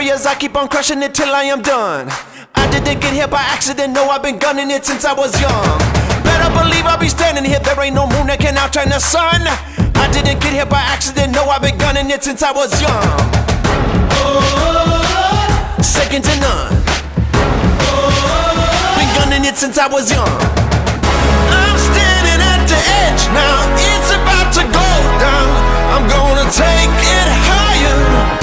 barriers, I keep on crushing it till I am done. I didn't get here by accident, no, I've been gunning it since I was young. Better believe I'll be standing here, there ain't no moon that can outshine the sun. I didn't get here by accident, no, I've been gunning it since I was young. Oh, second to none. Oh, been gunning it since I was young. I'm standing at the edge now, it's about to go down. I'm gonna take it higher.